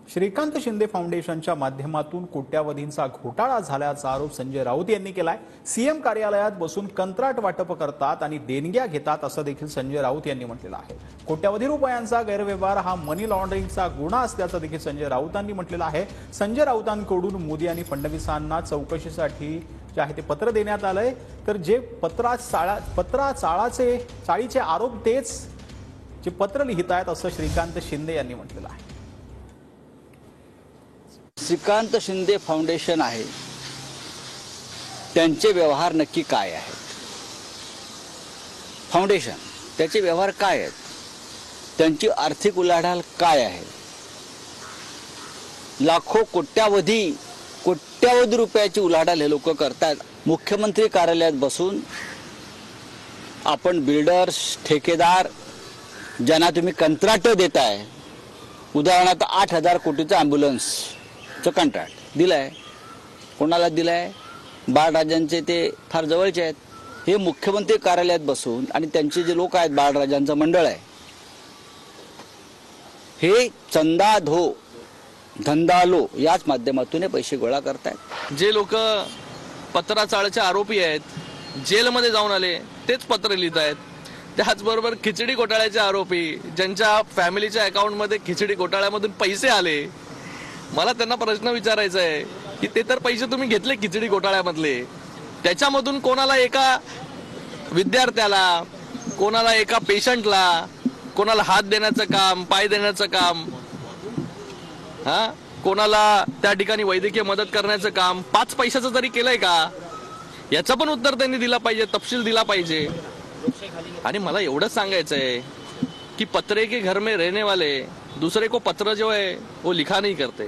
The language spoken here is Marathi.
श्रीकांत शिंदे फाउंडेशनच्या माध्यमातून कोट्यावधींचा घोटाळा झाल्याचा आरोप संजय राऊत यांनी केलाय। सीएम कार्यालयात बसून कंत्राट वाटप करतात आणि देणग्या घेतात असं देखील संजय राऊत यांनी म्हटलेलं आहे। कोट्यावधी रुपयांचा गैरव्यवहार हा मनी लॉन्ड्रिंगचा गुन्हा असल्याचं देखील संजय राऊतांनी म्हटलेलं आहे। संजय राऊतांकडून मोदी आणि फडणवीसांना चौकशीसाठी जे आहे ते पत्र देण्यात आलंय, तर जे चाळीचे आरोप तेच जे पत्र लिहित आहेत असं श्रीकांत शिंदे यांनी म्हटलेलं आहे। श्रीकांत शिंदे फाउंडेशन आहे, त्यांचे व्यवहार नक्की काय आहेत? फाउंडेशन त्याचे व्यवहार काय आहेत? त्यांची आर्थिक उलाढाल काय आहे? लाखो कोट्यावधी रुपयाची उलाढाल हे लोक करतात। मुख्यमंत्री कार्यालयात बसून आपण बिल्डर्स, ठेकेदार ज्यांना तुम्ही कंत्राट देताय, उदाहरणार्थ 8,000 कोटीचं ॲम्ब्युलन्सचं कंत्राट दिलंय, कोणाला दिलंय? बाळराजांचे ते फार जवळचे आहेत, हे मुख्यमंत्री कार्यालयात बसून आणि त्यांचे जे लोक आहेत, बाळराजांचं मंडळ आहे, हे चंदा धो धंदा लो याच माध्यमातून पैसे गोळा करतायत। जे लोक पत्राचाळचे आरोपी आहेत, जेलमध्ये जाऊन आले, तेच पत्र लिहित आहेत। त्याचबरोबर खिचडी घोटाळ्याचे आरोपी, ज्यांच्या फॅमिलीच्या अकाउंटमध्ये खिचडी घोटाळ्यामधून पैसे आले, मला त्यांना प्रश्न विचारायचा आहे की ते तर पैसे तुम्ही घेतले खिचडी घोटाळ्यामधले, त्याच्यामधून कोणाला एका विद्यार्थ्याला, कोणाला एका पेशंटला, कोणाला हात देण्याचं काम, पाय देण्याचं काम, कोणाला त्या ठिकाणी वैद्यकीय मदत करण्याचं काम 5 पैशाचं तरी केलंय का? याचं पण उत्तर त्यांनी दिला पाहिजे, तपशील दिला पाहिजे। आणि मला एवढंच सांगायचं है कि पत्रे के घर में रहने वाले दूसरे को पत्र जो है वो लिखा नहीं करते।